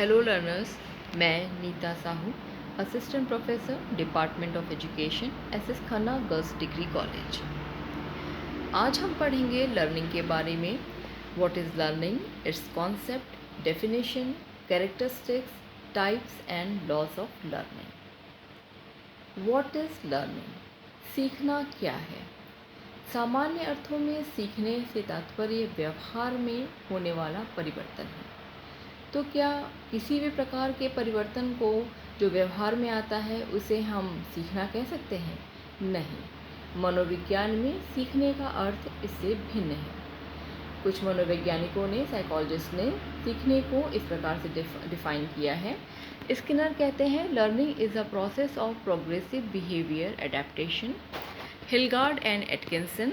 Hello learners, मैं Neeta Sahu, assistant professor, department of education, S S Khanna girls degree college. आज हम पढ़ेंगे लर्निंग के बारे में। What is learning, its concept, definition, characteristics, types and laws of learning. What is learning, सीखना क्या है? सामान्य अर्थों में सीखने से तात्पर्य व्यवहार में होने वाला परिवर्तन है। तो क्या किसी भी प्रकार के परिवर्तन को जो व्यवहार में आता है उसे हम सीखना कह सकते हैं? नहीं, मनोविज्ञान में सीखने का अर्थ इससे भिन्न है। कुछ मनोवैज्ञानिकों ने, साइकोलॉजिस्ट ने सीखने को इस प्रकार से डिफाइन किया है। स्किनर कहते हैं learning is a process of progressive behaviour adaptation. Hilgard and Atkinson,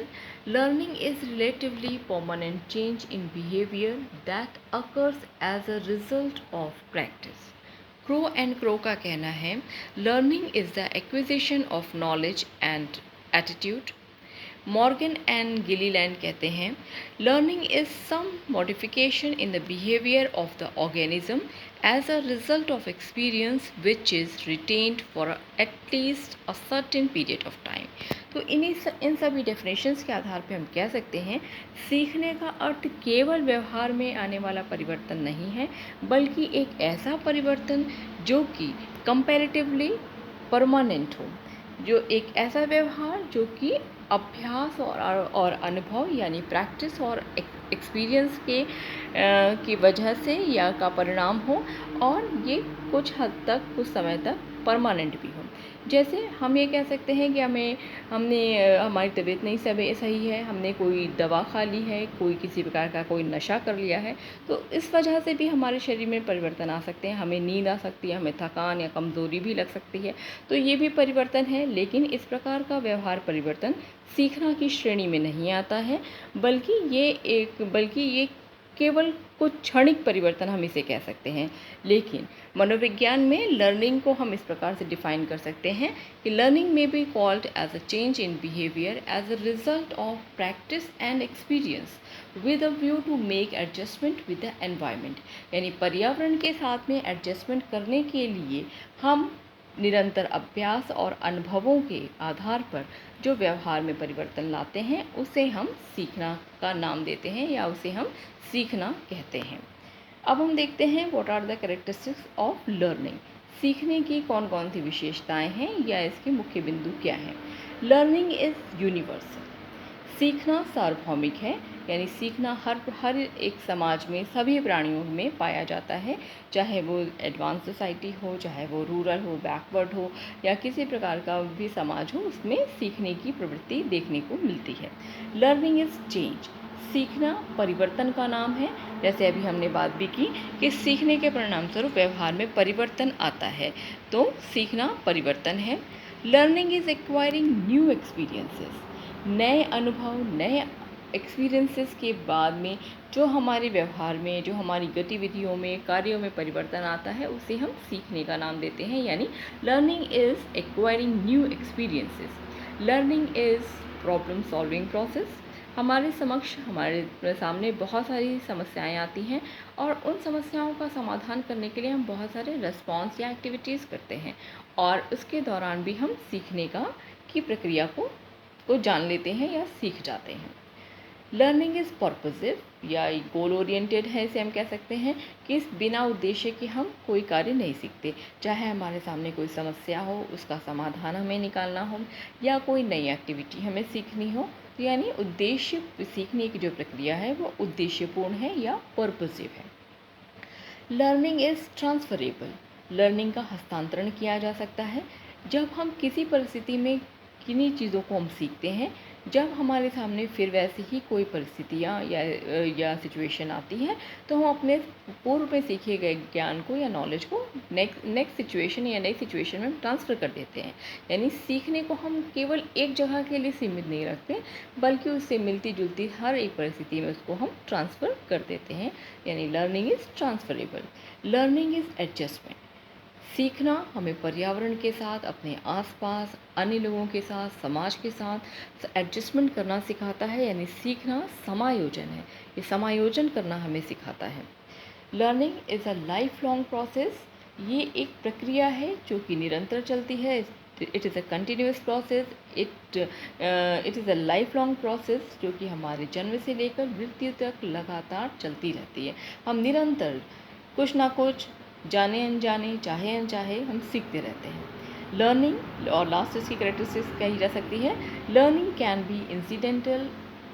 learning is relatively permanent change in behavior that occurs as a result of practice. Crow and Crow का कहना है learning is the acquisition of knowledge and attitude. Morgan and Gilliland कहते हैं learning is some modification in the behaviour of the organism as a result of experience which is retained for at least a certain period of time. तो इन सभी definitions के आधार पर हम कह सकते हैं सीखने का अर्थ केवल व्यवहार में आने वाला परिवर्तन नहीं है, बल्कि एक ऐसा परिवर्तन जो कि कंपैरेटिवली परमानेंट हो, जो एक ऐसा व्यवहार जो कि अभ्यास और अनुभव यानी प्रैक्टिस और एक्सपीरियंस की वजह से या का परिणाम हो, और ये कुछ हद तक कुछ समय तक परमानेंट भी हो। जैसे हम ये कह सकते हैं कि हमारी तबीयत नहीं सही है, हमने कोई दवा खा ली है, कोई किसी प्रकार का कोई नशा कर लिया है, तो इस वजह से भी हमारे शरीर में परिवर्तन आ सकते हैं। हमें नींद आ सकती है, हमें थकान या कमज़ोरी भी लग सकती है, तो ये भी परिवर्तन है। लेकिन इस प्रकार का व्यवहार परिवर्तन सीखना की श्रेणी में नहीं आता है, बल्कि ये केवल कुछ क्षणिक परिवर्तन हम इसे कह सकते हैं। लेकिन मनोविज्ञान में लर्निंग को हम इस प्रकार से डिफाइन कर सकते हैं कि लर्निंग में be called as a change in behaviour as a result of practice and experience with a view to make adjustment with the environment. यानी पर्यावरण के साथ में एडजस्टमेंट करने के लिए हम निरंतर अभ्यास और अनुभवों के आधार पर जो व्यवहार में परिवर्तन लाते हैं उसे हम सीखना का नाम देते हैं या उसे हम सीखना कहते हैं। अब हम देखते हैं what are the characteristics of learning. सीखने की कौन कौन सी विशेषताएं हैं या इसके मुख्य बिंदु क्या हैं। लर्निंग इज़ यूनिवर्सल, सीखना सार्वभौमिक है, यानी सीखना हर एक समाज में सभी प्राणियों में पाया जाता है, चाहे वो एडवांस सोसाइटी हो, चाहे वो रूरल हो, बैकवर्ड हो, या किसी प्रकार का भी समाज हो, उसमें सीखने की प्रवृत्ति देखने को मिलती है। लर्निंग इज़ चेंज, सीखना परिवर्तन का नाम है। जैसे अभी हमने बात भी की कि सीखने के परिणाम स्वरूप व्यवहार में परिवर्तन आता है, तो सीखना परिवर्तन है। Learning is acquiring new experiences, नए अनुभव, नए एक्सपीरियंसेस के बाद में जो हमारे व्यवहार में, जो हमारी गतिविधियों में, कार्यों में परिवर्तन आता है, उसे हम सीखने का नाम देते हैं। यानी learning is acquiring new experiences. Learning is problem solving process, हमारे सामने बहुत सारी समस्याएं आती हैं, और उन समस्याओं का समाधान करने के लिए हम बहुत सारे रेस्पॉन्स या एक्टिविटीज़ करते हैं, और उसके दौरान भी हम सीखने की प्रक्रिया को जान लेते हैं या सीख जाते हैं। लर्निंग इज़ पर्पसिव या गोल ओरिएंटेड है, इसे हम कह सकते हैं कि इस बिना उद्देश्य के हम कोई कार्य नहीं सीखते। चाहे हमारे सामने कोई समस्या हो, उसका समाधान हमें निकालना हो, या कोई नई एक्टिविटी हमें सीखनी हो, तो यानी उद्देश्य, सीखने की जो प्रक्रिया है वो उद्देश्यपूर्ण है या पर्पसिव है। लर्निंग इज़ ट्रांसफरेबल, लर्निंग का हस्तांतरण किया जा सकता है। जब हम किसी परिस्थिति में किन्हीं चीज़ों को हम सीखते हैं, जब हमारे सामने फिर वैसी ही कोई परिस्थितियाँ या सिचुएशन आती है, तो हम अपने पूर्व में सीखे गए ज्ञान को या नॉलेज को नेक्स्ट सिचुएशन या नई सिचुएशन में ट्रांसफ़र कर देते हैं। यानी सीखने को हम केवल एक जगह के लिए सीमित नहीं रखते, बल्कि उससे मिलती जुलती हर एक परिस्थिति में उसको हम ट्रांसफ़र कर देते हैं। यानी learning is transferable. Learning is adjustment, सीखना हमें पर्यावरण के साथ, अपने आसपास, अन्य लोगों के साथ, समाज के साथ एडजस्टमेंट करना सिखाता है। यानी सीखना समायोजन है, ये समायोजन करना हमें सिखाता है। Learning is a life long process. ये एक प्रक्रिया है जो कि निरंतर चलती है। It is a continuous process. It is a life long process जो कि हमारे जन्म से लेकर मृत्यु तक लगातार चलती रहती है। हम निरंतर कुछ ना कुछ, जाने अनजाने, चाहे अनचाहे, हम सीखते रहते हैं। लर्निंग, और लास्ट इसकी कैरेक्टरिस्टिक्स कही जा सकती है, learning can be incidental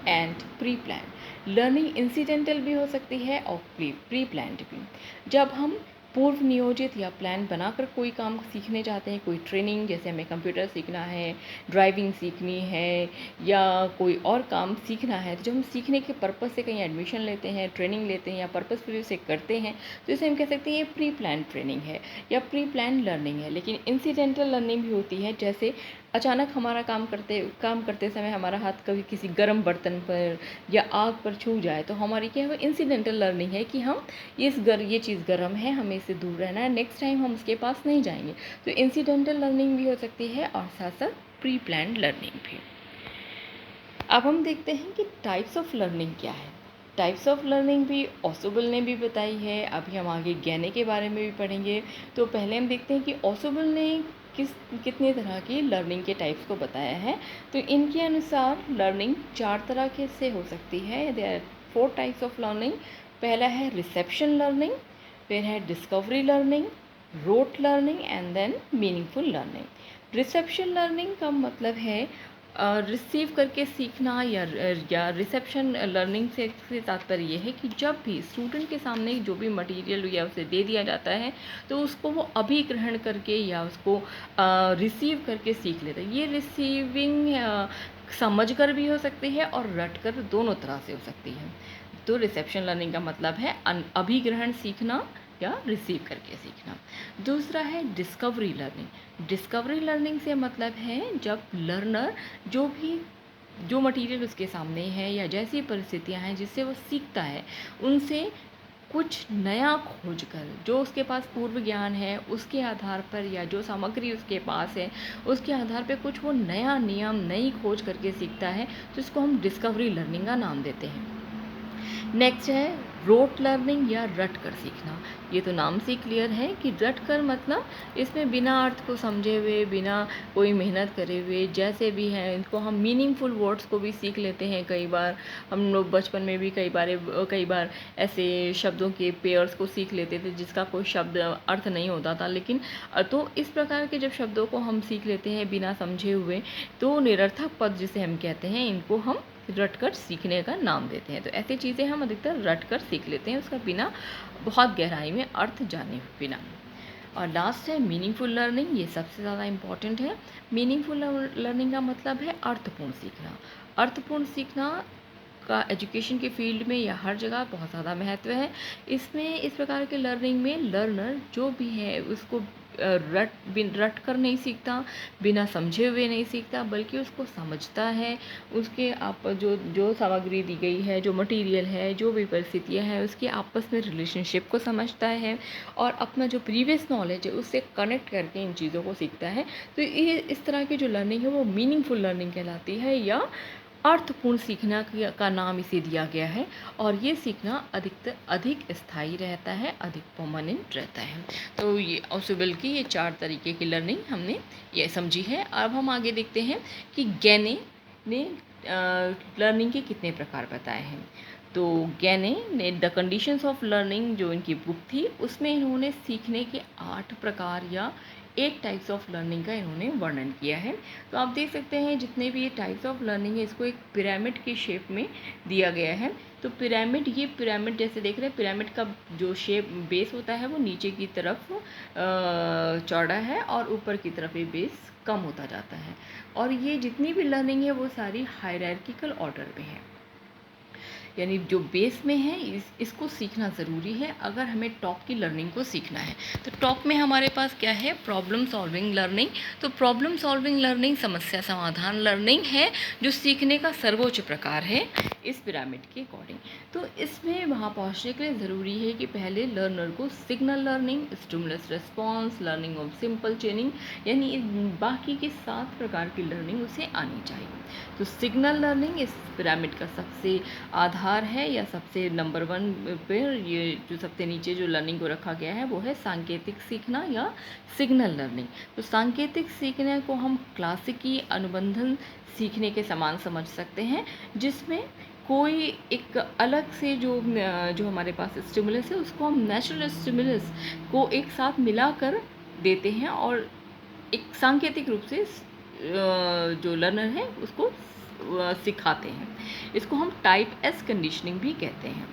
and pre plan. Learning incidental भी हो सकती है और प्री प्लान्ड भी। जब हम पूर्व नियोजित या प्लान बनाकर कोई काम सीखने जाते हैं, कोई ट्रेनिंग, जैसे हमें कंप्यूटर सीखना है, ड्राइविंग सीखनी है या कोई और काम सीखना है, तो जब हम सीखने के पर्पज़ से कहीं एडमिशन लेते हैं, ट्रेनिंग लेते हैं या पर्पज़फुली उसे करते हैं, तो इसे हम कह सकते हैं ये प्री प्लान ट्रेनिंग है या प्री प्लान लर्निंग है। लेकिन इंसिडेंटल लर्निंग भी होती है, जैसे अचानक हमारा काम करते समय हमारा हाथ कभी किसी गर्म बर्तन पर या आग पर छू जाए, तो हमारी क्या है, इंसिडेंटल लर्निंग है कि हम ये चीज़ गर्म है, हमें इससे दूर रहना है, नेक्स्ट टाइम हम उसके पास नहीं जाएंगे। तो इंसिडेंटल लर्निंग भी हो सकती है और साथ साथ प्री प्लान्ड लर्निंग भी। अब हम देखते हैं कि टाइप्स ऑफ लर्निंग क्या है। टाइप्स ऑफ लर्निंग भी ओसोबल ने भी बताई है। अभी हम आगे गैने के बारे में भी पढ़ेंगे। तो पहले हम देखते हैं कि ओसोबल ने कितने तरह की लर्निंग के टाइप्स को बताया है। तो इनके अनुसार लर्निंग 4 तरह के से हो सकती है। There are 4 types of learning. पहला है रिसेप्शन लर्निंग, फिर है discovery learning, rote learning and then meaningful learning. Reception learning का मतलब है रिसीव करके सीखना या रिसेप्शन लर्निंग से तात्पर्य ये है कि जब भी स्टूडेंट के सामने जो भी मटेरियल या उसे दे दिया जाता है, तो उसको वो अभिग्रहण करके या उसको रिसीव करके सीख लेता है। ये रिसीविंग समझ कर भी हो सकती है और रट कर, दोनों तरह से हो सकती है। तो रिसेप्शन लर्निंग का मतलब है अभिग्रहण सीखना या रिसीव करके सीखना। दूसरा है डिस्कवरी लर्निंग। डिस्कवरी लर्निंग से मतलब है जब लर्नर जो मटेरियल उसके सामने है या जैसी परिस्थितियां हैं जिससे वो सीखता है, उनसे कुछ नया खोज कर, जो उसके पास पूर्व ज्ञान है उसके आधार पर या जो सामग्री उसके पास है उसके आधार पर कुछ वो नया नियम, नई खोज करके सीखता है, तो इसको हम डिस्कवरी लर्निंग का नाम देते हैं। नेक्स्ट है रोट लर्निंग या रट कर सीखना। ये तो नाम से क्लियर है कि रट कर मतलब इसमें बिना अर्थ को समझे हुए, बिना कोई मेहनत करे हुए, जैसे भी हैं इनको हम मीनिंगफुल वर्ड्स को भी सीख लेते हैं। कई बार हम लोग बचपन में भी कई बार ऐसे शब्दों के पेयर्स को सीख लेते थे जिसका कोई शब्द अर्थ नहीं होता था, लेकिन तो इस प्रकार के जब शब्दों को हम सीख लेते हैं बिना समझे हुए, तो निरर्थक पद जिसे हम कहते हैं, इनको हम रट कर सीखने का नाम देते हैं। तो ऐसी चीज़ें हम अधिकतर रट कर सीख लेते हैं, उसका बिना बहुत गहराई में अर्थ जाने बिना। और लास्ट है मीनिंगफुल लर्निंग। ये सबसे ज़्यादा इम्पॉर्टेंट है। मीनिंगफुल लर्निंग का मतलब है अर्थपूर्ण सीखना। अर्थपूर्ण सीखना का एजुकेशन के फील्ड में या हर जगह बहुत ज़्यादा महत्व है। इसमें इस प्रकार के लर्निंग में लर्नर जो भी है उसको रट कर नहीं सीखता, बिना समझे हुए नहीं सीखता, बल्कि उसको समझता है। उसके आप जो सामग्री दी गई है, जो मटेरियल है, जो भी परिस्थितियाँ हैं, उसके आपस में रिलेशनशिप को समझता है और अपना जो प्रीवियस नॉलेज है उससे कनेक्ट करके इन चीज़ों को सीखता है। तो ये इस तरह की जो लर्निंग है वो मीनिंगफुल लर्निंग कहलाती है या अर्थपूर्ण सीखना का नाम इसे दिया गया है। और ये सीखना अधिक स्थायी रहता है, अधिक परमानेंट रहता है। तो ये ओसोबल की ये 4 तरीके की लर्निंग हमने ये समझी है। अब हम आगे देखते हैं कि गैने ने लर्निंग के कितने प्रकार बताए हैं। तो गैने ने द कंडीशंस ऑफ लर्निंग, जो इनकी बुक थी, उसमें इन्होंने सीखने के 8 प्रकार या 8 टाइप्स ऑफ लर्निंग का इन्होंने वर्णन किया है। तो आप देख सकते हैं जितने भी ये टाइप्स ऑफ लर्निंग है, इसको एक पिरामिड की शेप में दिया गया है। तो पिरामिड जैसे देख रहे हैं, पिरामिड का जो शेप बेस होता है वो नीचे की तरफ चौड़ा है और ऊपर की तरफ ये बेस कम होता जाता है। और ये जितनी भी लर्निंग है वो सारी हायरार्किकल ऑर्डर में है, यानी जो बेस में है इसको सीखना ज़रूरी है अगर हमें टॉप की लर्निंग को सीखना है। तो टॉप में हमारे पास क्या है, प्रॉब्लम सॉल्विंग लर्निंग। तो प्रॉब्लम सॉल्विंग लर्निंग समस्या समाधान लर्निंग है जो सीखने का सर्वोच्च प्रकार है इस पिरामिड के अकॉर्डिंग। तो इसमें वहाँ पहुँचने के लिए ज़रूरी है कि पहले लर्नर को signal learning, stimulus response, learning of simple चेनिंग, यानी बाकी के 7 प्रकार की लर्निंग उसे आनी चाहिए। तो सिग्नल लर्निंग इस पिरामिड का सबसे आधार आधार है या सबसे नंबर 1 पे ये जो सबसे नीचे जो लर्निंग को रखा गया है वो है सांकेतिक सीखना या सिग्नल लर्निंग। तो सांकेतिक सीखने को हम क्लासिकी अनुबंधन सीखने के समान समझ सकते हैं, जिसमें कोई एक अलग से जो हमारे पास स्टिमुलस है उसको हम नेचुरल स्टिमुलस को एक साथ मिलाकर देते हैं और एक सांकेतिक रूप से जो लर्नर है उसको सिखाते हैं। इसको हम टाइप एस कंडीशनिंग भी कहते हैं।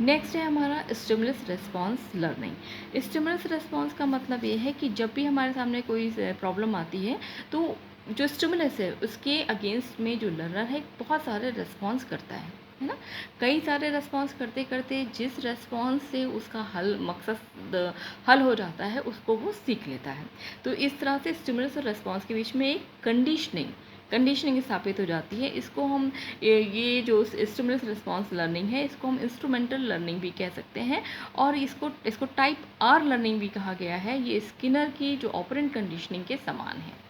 नेक्स्ट है हमारा stimulus response learning. Stimulus response का मतलब ये है कि जब भी हमारे सामने कोई प्रॉब्लम आती है तो जो स्टिमुलस है उसके अगेंस्ट में जो लर्नर है बहुत सारे रिस्पॉन्स करता है ना। कई सारे रिस्पॉन्स करते करते जिस रिस्पॉन्स से उसका मकसद हल हो जाता है उसको वो सीख लेता है। तो इस तरह से स्टिमुलस और रिस्पॉन्स के बीच में एक कंडीशनिंग स्थापित हो जाती है। इसको हम ये जो स्टिमुलस रिस्पॉन्स लर्निंग है इसको हम इंस्ट्रूमेंटल लर्निंग भी कह सकते हैं और इसको टाइप आर लर्निंग भी कहा गया है। ये स्किनर की जो ऑपरेंट कंडीशनिंग के समान है।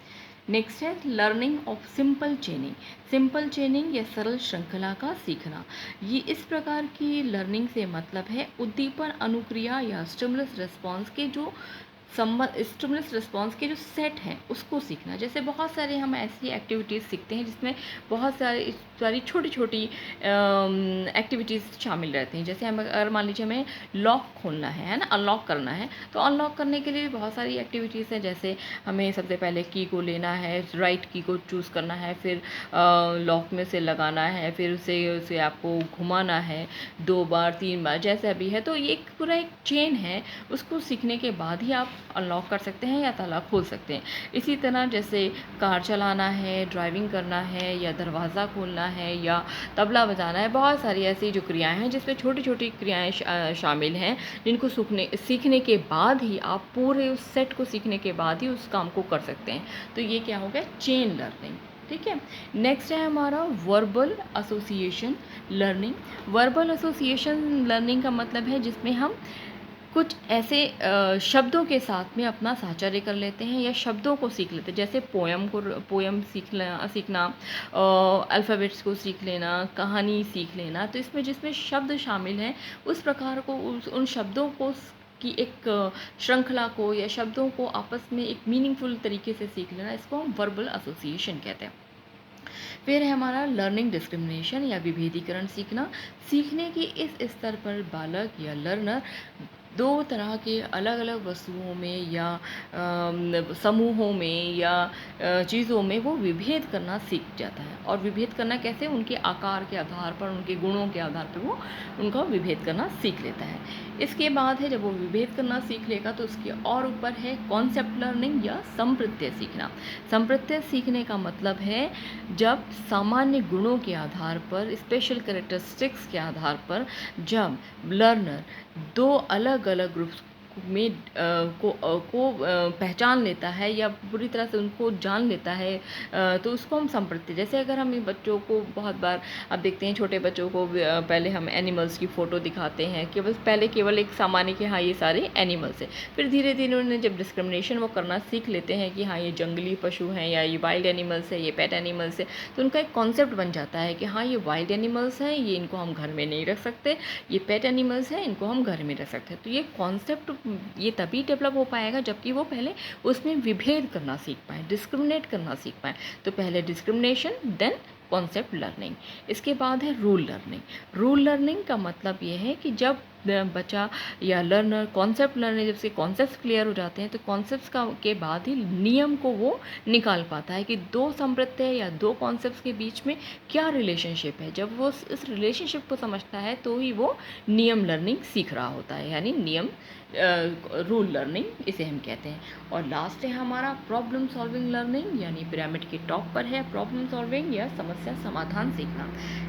नेक्स्ट है लर्निंग ऑफ सिंपल चेनिंग या सरल श्रृंखला का सीखना। ये इस प्रकार की लर्निंग से मतलब है उद्दीपन अनुक्रिया या स्टिमुलस रिस्पॉन्स के जो सेट हैं उसको सीखना। जैसे बहुत सारे हम ऐसी एक्टिविटीज़ सीखते हैं जिसमें बहुत सारी छोटी छोटी एक्टिविटीज़ शामिल रहती हैं। जैसे हम अगर मान लीजिए हमें लॉक खोलना है ना, अनलॉक करना है, तो अनलॉक करने के लिए बहुत सारी एक्टिविटीज़ हैं। जैसे हमें सबसे पहले की को लेना है, राइट की को चूज़ करना है, फिर लॉक में से लगाना है, फिर उसे आपको घुमाना है 2 बार 3 बार जैसा भी है। तो ये एक पूरा एक चेन है, उसको सीखने के बाद ही आप अनलॉक कर सकते हैं या ताला खोल सकते हैं। इसी तरह जैसे कार चलाना है, ड्राइविंग करना है या दरवाज़ा खोलना है या तबला बजाना है, बहुत सारी ऐसी जो क्रियाएं हैं जिसमें छोटी छोटी क्रियाएं शामिल हैं जिनको सीखने के बाद ही आप पूरे उस सेट को सीखने के बाद ही उस काम को कर सकते हैं। तो ये क्या हो गया, चेन लर्निंग। ठीक है। नेक्स्ट है हमारा verbal association learning. Verbal association learning का मतलब है जिसमें हम कुछ ऐसे शब्दों के साथ में अपना साझा कर लेते हैं या शब्दों को सीख लेते हैं। जैसे पोयम सीखना, अल्फ़ाबेट्स को सीख लेना, कहानी सीख लेना। तो इसमें जिसमें शब्द शामिल हैं उस प्रकार को उन शब्दों को की एक श्रृंखला को या शब्दों को आपस में एक मीनिंगफुल तरीके से सीख लेना, इसको हम वर्बल एसोसिएशन कहते हैं। फिर है हमारा लर्निंग डिस्क्रिमिनेशन या विभेदीकरण सीखने की इस स्तर पर बालक या लर्नर 2 तरह के अलग अलग वस्तुओं में या समूहों में या चीज़ों में वो विभेद करना सीख जाता है। और विभेद करना कैसे, उनके आकार के आधार पर, उनके गुणों के आधार पर वो उनका विभेद करना सीख लेता है। इसके बाद है जब वो विभेद करना सीख लेगा तो उसके और ऊपर है कॉन्सेप्ट लर्निंग या संप्रत्यय सीखना। संप्रत्यय सीखने का मतलब है जब सामान्य गुणों के आधार पर, स्पेशल कैरेक्टरिस्टिक्स के आधार पर, जब लर्नर 2 अलग अलग ग्रुप्स में पहचान लेता है या पूरी तरह से उनको जान लेता है, तो उसको हम संप्रत्यय। जैसे अगर हम बच्चों को बहुत बार आप देखते हैं, छोटे बच्चों को पहले हम एनिमल्स की फ़ोटो दिखाते हैं कि बस पहले केवल एक सामान्य कि हाँ ये सारे एनिमल्स हैं। फिर धीरे धीरे उन्हें जब डिस्क्रिमिनेशन वो करना सीख लेते हैं कि हाँ ये जंगली पशु हैं या ये वाइल्ड एनिमल्स है, ये पेट एनिमल्स है, तो उनका एक कॉन्सेप्ट बन जाता है कि हाँ ये वाइल्ड एनिमल्स हैं, ये इनको हम घर में नहीं रख सकते, ये पेट एनिमल्स हैं, इनको हम घर में रख सकते हैं। तो ये कॉन्सेप्ट ये तभी डेवलप हो पाएगा जबकि वो पहले उसमें विभेद करना सीख पाए, डिस्क्रिमिनेट करना सीख पाए। तो पहले डिस्क्रिमिनेशन, देन कॉन्सेप्ट लर्निंग। इसके बाद है रूल लर्निंग। रूल लर्निंग का मतलब ये है कि जब बच्चा या लर्नर कॉन्सेप्ट लर्निंग, जब से कॉन्सेप्ट्स क्लियर हो जाते हैं तो कॉन्सेप्ट्स के बाद ही नियम को वो निकाल पाता है कि 2 संप्रत्यय या 2 कॉन्सेप्ट्स के बीच में क्या रिलेशनशिप है। जब वो इस रिलेशनशिप को समझता है तो ही वो नियम लर्निंग सीख रहा होता है, यानी नियम रूल लर्निंग इसे हम कहते हैं। और लास्ट है हमारा प्रॉब्लम सॉल्विंग लर्निंग, यानी पिरामिड के टॉप पर है प्रॉब्लम सॉल्विंग या समस्या समाधान सीखना।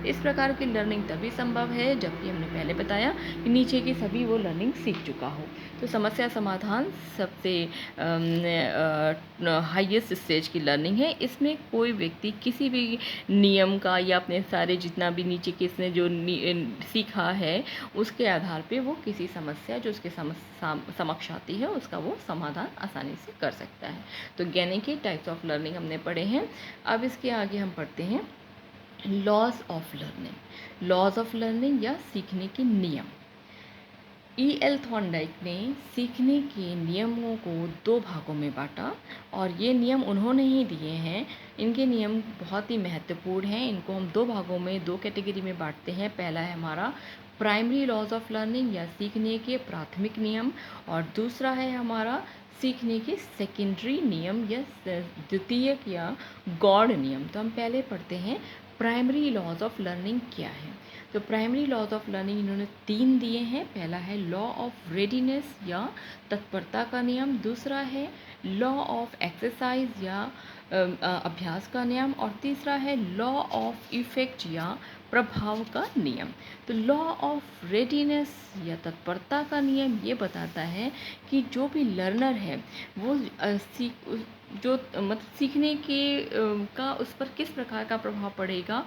इस प्रकार की लर्निंग तभी संभव है जबकि हमने पहले बताया कि नीचे की सभी वो लर्निंग सीख चुका हो। तो समस्या समाधान सबसे हाईएस्ट स्टेज की लर्निंग है। इसमें कोई व्यक्ति किसी भी नियम का या अपने सारे जितना भी नीचे के इसने जो सीखा है उसके आधार पे वो किसी समस्या जो उसके समक्ष आती है उसका वो समाधान आसानी से कर सकता है। तो ज्ञान के टाइप्स ऑफ लर्निंग हमने पढ़े हैं। अब इसके आगे हम पढ़ते हैं laws of learning, laws of learning या सीखने के नियम। E.L. थॉर्नडाइक ने सीखने के नियमों को दो भागों में बांटा और ये नियम उन्होंने ही दिए हैं। इनके नियम बहुत ही महत्वपूर्ण हैं। इनको हम दो भागों में, दो कैटेगरी में बांटते हैं। पहला है हमारा प्राइमरी लॉज ऑफ लर्निंग या सीखने के प्राथमिक नियम, और दूसरा है हमारा सीखने के सेकेंडरी नियम या द्वितीयक या गौड़ नियम। तो हम पहले पढ़ते हैं प्राइमरी लॉज ऑफ लर्निंग क्या है। तो प्राइमरी लॉज ऑफ लर्निंग इन्होंने 3 दिए हैं। पहला है लॉ ऑफ रेडीनेस या तत्परता का नियम, दूसरा है लॉ ऑफ एक्सरसाइज या अभ्यास का नियम, और तीसरा है लॉ ऑफ इफेक्ट या प्रभाव का नियम। तो लॉ ऑफ रेडीनेस या तत्परता का नियम ये बताता है कि जो भी लर्नर है वो मतलब सीखने के का उस पर किस प्रकार का प्रभाव पड़ेगा।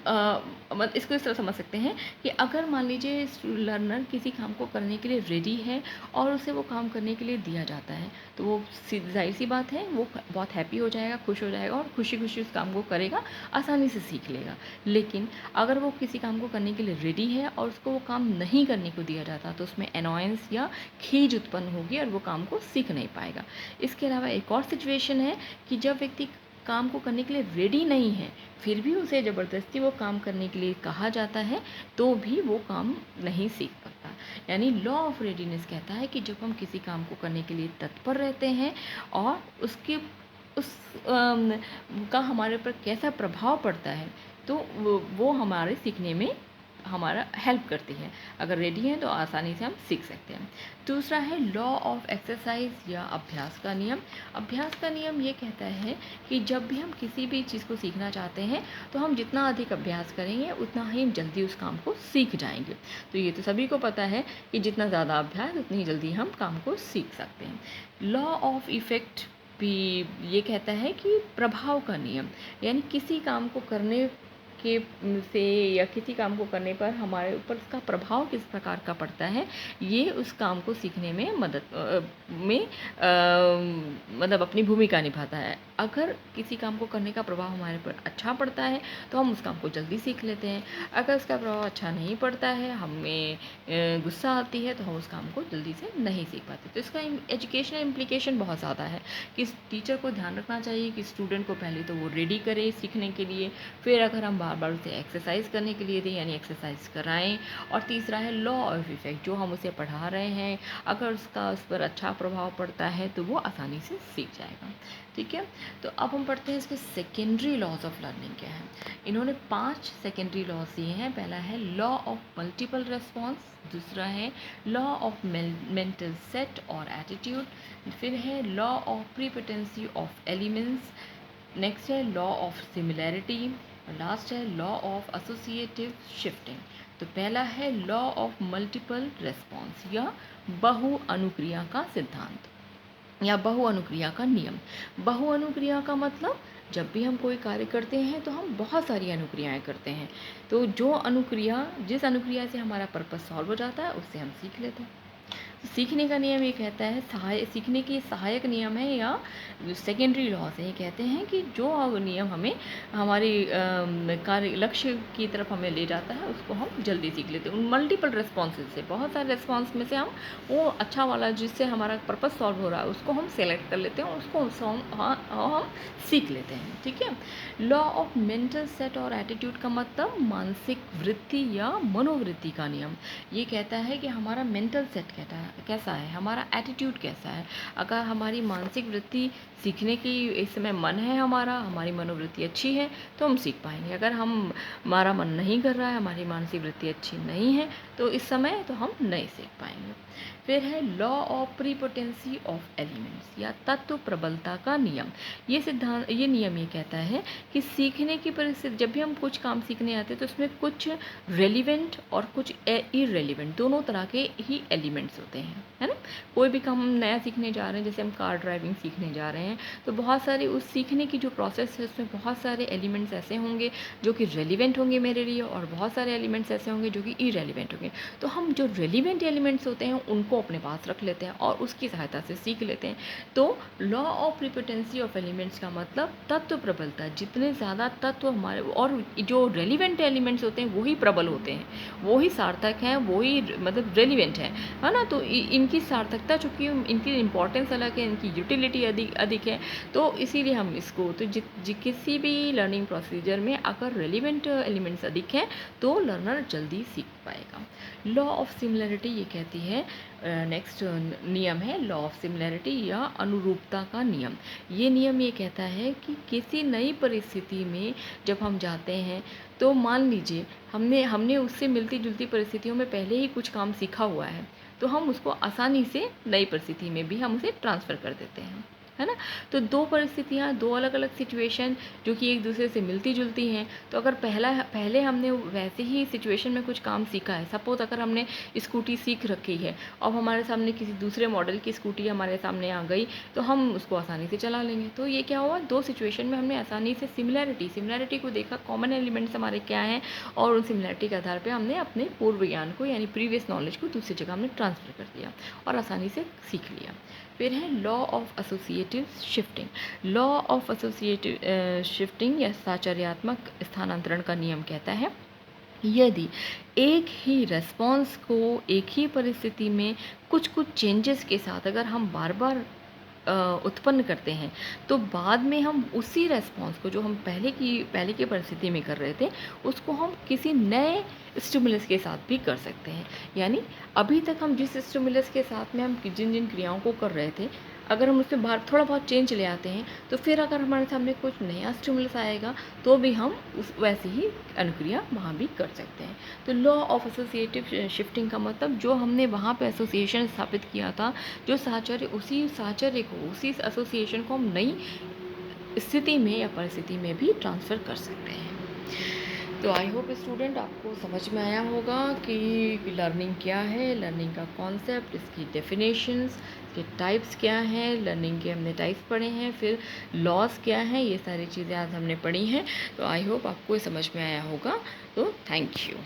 मतलब इसको इस तरह समझ सकते हैं कि अगर मान लीजिए लर्नर किसी काम को करने के लिए रेडी है और उसे वो काम करने के लिए दिया जाता है, तो वो जाहिर सी बात है वो बहुत हैप्पी हो जाएगा, खुश हो जाएगा और खुशी खुशी उस काम को करेगा, आसानी से सीख लेगा। लेकिन अगर वो किसी काम को करने के लिए रेडी है और उसको वो काम नहीं करने को दिया जाता, तो उसमें अनॉयंस या खीज उत्पन्न होगी और वो काम को सीख नहीं पाएगा। इसके अलावा एक और सिचुएशन है कि जब व्यक्ति काम को करने के लिए रेडी नहीं है, फिर भी उसे ज़बरदस्ती वो काम करने के लिए कहा जाता है, तो भी वो काम नहीं सीख सकता। यानी लॉ ऑफ रेडीनेस कहता है कि जब हम किसी काम को करने के लिए तत्पर रहते हैं और उसके उस का हमारे ऊपर कैसा प्रभाव पड़ता है, तो वो हमारे सीखने में हमारा हेल्प करती है। अगर रेडी हैं तो आसानी से हम सीख सकते हैं। दूसरा है लॉ ऑफ एक्सरसाइज या अभ्यास का नियम। अभ्यास का नियम ये कहता है कि जब भी हम किसी भी चीज़ को सीखना चाहते हैं, तो हम जितना अधिक अभ्यास करेंगे उतना ही जल्दी उस काम को सीख जाएंगे। तो ये तो सभी को पता है कि जितना ज़्यादा अभ्यास उतनी जल्दी हम काम को सीख सकते हैं। लॉ ऑफ इफ़ेक्ट भी ये कहता है कि प्रभाव का नियम, यानी किसी काम को करने के से या किसी काम को करने पर हमारे ऊपर उसका प्रभाव किस प्रकार का पड़ता है, ये उस काम को सीखने में मतलब अपनी भूमिका निभाता है। अगर किसी काम को करने का प्रभाव हमारे पर अच्छा पड़ता है तो हम उस काम को जल्दी सीख लेते हैं। अगर उसका प्रभाव अच्छा नहीं पड़ता है, हमें गुस्सा आती है, तो हम उस काम को जल्दी से नहीं सीख पाते। तो इसका एजुकेशनल इम्प्लीकेशन बहुत ज़्यादा है कि टीचर को ध्यान रखना चाहिए कि स्टूडेंट को पहले तो वो रेडी करे सीखने के लिए, फिर अगर हम बार बार उसे एक्सरसाइज करने के लिए दें यानी एक्सरसाइज कराएं, और तीसरा है लॉ ऑफ इफेक्ट, जो हम उसे पढ़ा रहे हैं अगर उसका उस पर अच्छा प्रभाव पड़ता है तो वो आसानी से सीख जाएगा। ठीक है, तो अब हम पढ़ते हैं इसके सेकेंडरी लॉज ऑफ लर्निंग क्या है। इन्होंने 5 सेकेंडरी लॉज दिए हैं। पहला है लॉ ऑफ मल्टीपल रेस्पॉन्स, दूसरा है लॉ ऑफ मेंटल सेट और एटीट्यूड, फिर है law of prepotency of elements, next है लॉ ऑफ सिमिलैरिटी, और लास्ट है लॉ ऑफ एसोसिएटिव शिफ्टिंग। तो पहला है लॉ ऑफ मल्टीपल रेस्पॉन्स या बहु अनुक्रिया का सिद्धांत या बहु अनुक्रिया का नियम। बहु अनुक्रिया का मतलब जब भी हम कोई कार्य करते हैं तो हम बहुत सारी अनुक्रियाएं करते हैं। तो जिस अनुक्रिया से हमारा पर्पस सॉल्व हो जाता है उससे हम सीख लेते हैं। सीखने का नियम ये कहता है सीखने की सहायक नियम है या सेकेंडरी लॉ से ये कहते हैं कि जो नियम हमें हमारे कार्य लक्ष्य की तरफ हमें ले जाता है उसको हम जल्दी सीख लेते हैं। उन मल्टीपल रेस्पॉन्सेज से, बहुत सारे रेस्पॉन्स में से हम वो अच्छा वाला जिससे हमारा पर्पस सॉल्व हो रहा है उसको हम सेलेक्ट कर लेते हैं, उसको हम सीख लेते हैं। ठीक है, लॉ ऑफ मेंटल सेट और एटीट्यूड का मतलब मानसिक वृत्ति या मनोवृत्ति का नियम। ये कहता है कि हमारा मेंटल सेट कैसा है, हमारा एटीट्यूड कैसा है। अगर हमारी मानसिक वृत्ति सीखने की इस समय मन है, हमारी मनोवृत्ति अच्छी है तो हम सीख पाएंगे। अगर हमारा मन नहीं कर रहा है, हमारी मानसिक वृत्ति अच्छी नहीं है तो इस समय तो हम नहीं सीख पाएंगे। फिर है law of prepotency of elements या तत्व प्रबलता का नियम। ये नियम ये कहता है कि सीखने की परिस्थिति, जब भी हम कुछ काम सीखने आते हैं तो उसमें कुछ रेलिवेंट और कुछ इररेलिवेंट दोनों तरह के ही एलिमेंट्स होते हैं, है ना। कोई भी काम हम नया सीखने जा रहे हैं, जैसे हम कार ड्राइविंग सीखने जा रहे हैं, तो बहुत सारे उस सीखने की जो प्रोसेस है उसमें बहुत सारे एलिमेंट्स ऐसे होंगे जो कि रेलिवेंट होंगे मेरे लिए, और बहुत सारे एलिमेंट्स ऐसे होंगे जो कि इरेलीवेंट होंगे। तो हम जो रेलिवेंट एलिमेंट्स होते हैं उनको अपने पास रख लेते हैं और उसकी सहायता से सीख लेते हैं। तो लॉ ऑफ रिपीटेंसी ऑफ एलिमेंट्स का मतलब तत्व प्रबलता। जितने ज़्यादा तत्व हमारे, और जो रेलिवेंट एलिमेंट्स होते हैं वही प्रबल होते हैं, वही सार्थक हैं, वही मतलब रेलिवेंट है ना। तो इनकी सार्थकता, चूँकि इनकी इम्पोर्टेंस अलग है, इनकी यूटिलिटी अधिक अधिक है, तो इसीलिए हम इसको तो किसी भी लर्निंग प्रोसीजर में अगर रेलिवेंट एलिमेंट्स अधिक हैं तो लर्नर जल्दी सीख पाएगा। लॉ ऑफ सिमिलैरिटी ये कहती है, नेक्स्ट नियम है लॉ ऑफ सिमिलैरिटी या अनुरूपता का नियम। ये नियम ये कहता है कि किसी नई परिस्थिति में जब हम जाते हैं, तो मान लीजिए हमने हमने उससे मिलती जुलती परिस्थितियों में पहले ही कुछ काम सीखा हुआ है, तो हम उसको आसानी से नई परिस्थिति में भी हम उसे ट्रांसफ़र कर देते हैं, है ना। तो दो परिस्थितियाँ, दो अलग अलग सिचुएशन जो कि एक दूसरे से मिलती जुलती हैं, तो अगर पहले हमने वैसे ही सिचुएशन में कुछ काम सीखा है, सपोज़ अगर हमने स्कूटी सीख रखी है, अब हमारे सामने किसी दूसरे मॉडल की स्कूटी हमारे सामने आ गई, तो हम उसको आसानी से चला लेंगे। तो ये क्या हुआ, दो सिचुएशन में हमने आसानी से सिमिलैरिटी को देखा, कॉमन एलिमेंट्स हमारे क्या हैं, और उन सिमिलैरिटी के आधार पर हमने अपने पूर्व ज्ञान को यानी प्रीवियस नॉलेज को दूसरी जगह हमने ट्रांसफ़र कर दिया और आसानी से सीख लिया। फिर है law of associative shifting. Law of associative shifting या साचर्यात्मक स्थानांतरण का नियम कहता है, यदि एक ही रेस्पॉन्स को एक ही परिस्थिति में कुछ कुछ चेंजेस के साथ अगर हम बार बार उत्पन्न करते हैं, तो बाद में हम उसी रेस्पॉन्स को जो हम पहले की परिस्थिति में कर रहे थे, उसको हम किसी नए स्टिमुलस के साथ भी कर सकते हैं। यानी अभी तक हम जिस स्टिमुलस के साथ में हम जिन जिन क्रियाओं को कर रहे थे, अगर हम उसमें बाहर थोड़ा बहुत चेंज ले आते हैं, तो फिर अगर हमारे सामने कुछ नया स्टिमुलस आएगा, तो भी हम उस वैसे ही अनुक्रिया वहाँ भी कर सकते हैं। तो लॉ ऑफ एसोसिएटिव शिफ्टिंग का मतलब, जो हमने वहाँ पे एसोसिएशन स्थापित किया था, जो साहचर्य, उसी साहचर्य को, उसी एसोसिएशन को हम नई स्थिति में या परिस्थिति में भी ट्रांसफ़र कर सकते हैं। तो आई होप स्टूडेंट आपको समझ में आया होगा कि लर्निंग क्या है, लर्निंग का कॉन्सेप्ट, इसकी डेफिनेशंस, इसके टाइप्स क्या हैं, लर्निंग के हमने टाइप्स पढ़े हैं, फिर लॉस क्या है, ये सारी चीज़ें आज हमने पढ़ी हैं। तो आई होप आपको समझ में आया होगा। तो थैंक यू।